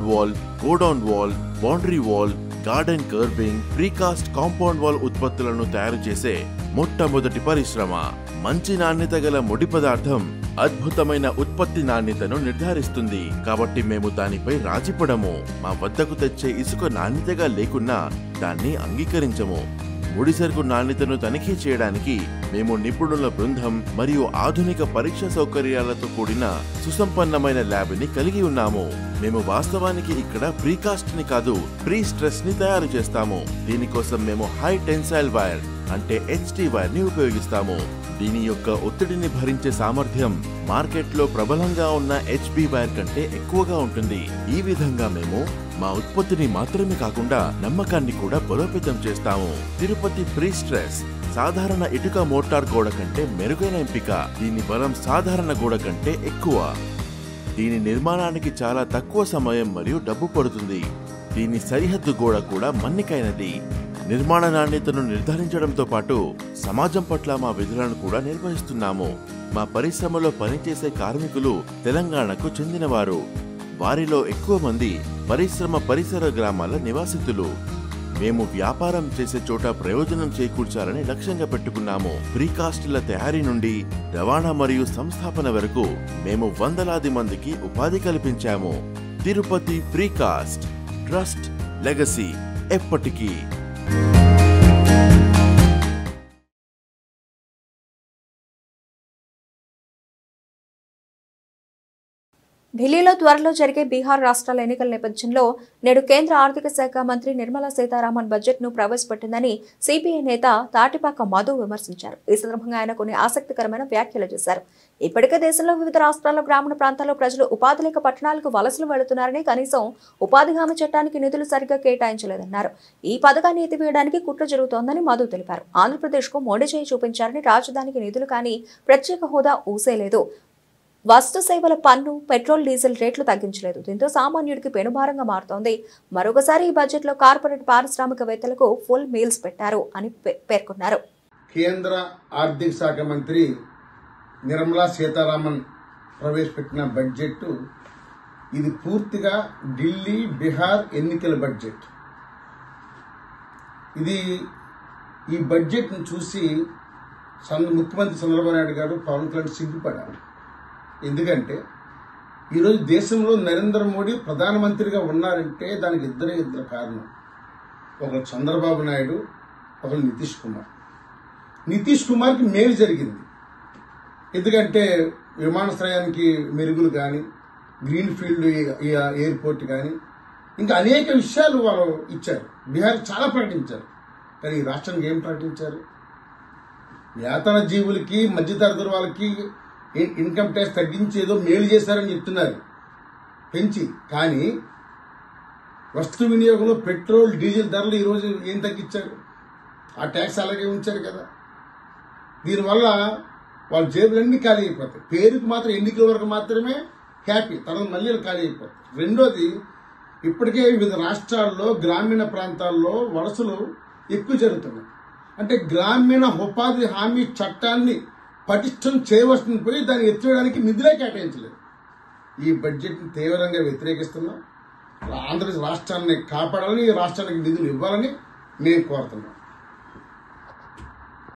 Wall, godown wall, boundary wall, garden carving, precast compound wall ఉత్పత్తులను తయారు చేసే మొట్టమొదటి పరిశ్రమ. మంచి నాణ్యత గల ముడి పదార్థం అద్భుతమైన ఉత్పత్తి నాణ్యతను నిర్ధారిస్తుంది. కాబట్టి మేము దానిపై రాజీపడము. మా వద్దకు తెచ్చే ఇసుక నాణ్యతగా లేకున్నా దాన్ని అంగీకరించము. ముడి సరుకు నాణ్యతను తనిఖీ చేయడానికి మేము నిపుణుల బృందం మరియు ఆధునిక పరీక్ష సౌకర్యాలతో కూడిన సుసంపన్నమైన ల్యాబ్ ని కలిగి ఉన్నాము. మేము వాస్తవానికి ఇక్కడ ప్రీకాస్ట్ ని కాదు, ప్రీ స్ట్రెస్ ని తయారు చేస్తాము. దీనికోసం మేము హై టెన్సైల్ వైర్ అంటే HT వైర్ ని ఉపయోగిస్తాము. దీని యొక్క ఒత్తిడిని భరించే సామర్థ్యం మార్కెట్లో ప్రబలంగా ఉన్న HB వైర్ కంటే ఎక్కువగా ఉంటుంది. ఈ విధంగా మేము మా ఉత్పత్తిని మాత్రమే కాకుండా నమ్మకాన్ని కూడా బలోపేతం చేస్తాము. తిరుపతి ప్రీ స్ట్రెస్ సాధారణ ఇటుక మోటార్ గోడ కంటే మెరుగైన ఎంపిక. దీని బలం సాధారణ గోడ కంటే ఎక్కువ. దీని నిర్మాణానికి చాలా తక్కువ సమయం మరియు డబ్బు పడుతుంది. దీని సరిహద్దు గోడ కూడా మన్నికైనది. నిర్మాణ నాణ్యతను నిర్ధారించడంతో పాటు సమాజం పట్ల మా విధులను కూడా నిర్వహిస్తున్నాము. మా పరిశ్రమలో పనిచేసే కార్మికులు తెలంగాణకు చెందినవారు. వారిలో ఎక్కువ మంది పరిశ్రమ పరిసర గ్రామాల నివాసితులు. మేము వ్యాపారం చేసే చోట ప్రయోజనం చేకూర్చాలని లక్ష్యంగా పెట్టుకున్నాము. ప్రీకాస్టుల తయారీ నుండి రవాణా మరియు సంస్థాపన వరకు మేము వందలాది మందికి ఉపాధి కల్పించాము. తిరుపతి ప్రీకాస్ట్, ట్రస్ట్, లెగసీ ఎప్పటికీ. ఢిల్లీలో త్వరలో జరిగే బీహార్ రాష్ట్రాల ఎన్నికల నేపథ్యంలో నేడు కేంద్ర ఆర్థిక శాఖ మంత్రి నిర్మలా సీతారామన్ బడ్జెట్ను ప్రవేశపెట్టిందని సిపిఐ నేత తాటిపాక మధు విమర్శించారు. ఈ సందర్భంగా ఆయన కొన్ని ఆసక్తికరమైన వ్యాఖ్యలు చేశారు. ఇప్పటికే దేశంలో వివిధ రాష్ట్రాల్లో గ్రామీణ ప్రాంతాల్లో ప్రజలు ఉపాధి లేక పట్టణాలకు వలసలు వెళుతున్నారని, కనీసం ఉపాధి హామీ చట్టానికి నిధులు సరిగ్గా కేటాయించలేదన్నారు. ఈ పథకాన్ని ఎత్తివేయడానికి కుట్ర జరుగుతోందని మధు తెలిపారు. ఆంధ్రప్రదేశ్కు మోడీ చేయి చూపించారని, రాజధానికి నిధులు కానీ ప్రత్యేక హోదా ఊసేలేదు. వస్తు సేవల పన్ను, పెట్రోల్, డీజిల్ రేట్లు తగ్గించలేదు. దీంతో సామాన్యుడికి పెనుభారంగా మారుతోంది. మరొకసారి ఈ బడ్జెట్లో కార్పొరేట్ పారిశ్రామికవేత్తలకు ఫుల్ మీల్స్ పెట్టారు అని పేర్కొన్నారు. కేంద్ర ఆర్థిక శాఖ మంత్రి నిర్మలా సీతారామన్ ప్రవేశపెట్టిన బడ్జెట్ ఇది పూర్తిగా ఢిల్లీ, బీహార్ ఎన్నికల బడ్జెట్. ఈ బడ్జెట్ ను చూసి ముఖ్యమంత్రి చంద్రబాబు నాయుడు గారు, పవన్ కళ్యాణ్ సిగ్గుపడారు. ఎందుకంటే ఈరోజు దేశంలో నరేంద్ర మోడీ ప్రధానమంత్రిగా ఉన్నారంటే దానికి ఇద్దరు కారణం. ఒకరు చంద్రబాబు నాయుడు, ఒకరు నితీష్ కుమార్. నితీష్ కుమార్కి మేలు జరిగింది. ఎందుకంటే విమానాశ్రయానికి మెరుగులు కానీ, గ్రీన్ ఫీల్డ్ ఎయిర్పోర్ట్ కానీ, ఇంకా అనేక విషయాలు వాళ్ళు ఇచ్చారు. బీహార్ చాలా ప్రకటించారు. కానీ ఈ రాష్ట్రానికి ఏం ప్రకటించారు? వేతన జీవులకి, మధ్యతరగతి వాళ్ళకి ఇన్కమ్ ట్యాక్స్ తగ్గించి ఏదో మేలు చేశారని చెప్తున్నారు పెంచి. కానీ వస్తు వినియోగంలో పెట్రోల్, డీజిల్ ధరలు ఈరోజు ఏం తగ్గించారు? ఆ ట్యాక్స్ అలాగే ఉంచారు కదా. దీనివల్ల వాళ్ళ జేబులన్నీ ఖాళీ అయిపోతాయి. పేరుకు మాత్రం ఎన్నికల వరకు మాత్రమే హ్యాపీ, తర్వాత మళ్ళీ ఖాళీ అయిపోతాయి. రెండోది, ఇప్పటికే వివిధ రాష్ట్రాల్లో గ్రామీణ ప్రాంతాల్లో వలసలు ఎక్కువ జరుగుతున్నాయి. అంటే గ్రామీణ ఉపాధి హామీ చట్టాన్ని పటిష్టం చేయవలసింది పోయి దాన్ని ఎత్తివేయడానికి నిధులే కేటాయించలేదు. ఈ బడ్జెట్ని తీవ్రంగా వ్యతిరేకిస్తున్నాం. ఆంధ్రప్రదేశ్ రాష్ట్రాన్ని కాపాడాలని, ఈ రాష్ట్రానికి నిధులు ఇవ్వాలని మేము కోరుతున్నాం.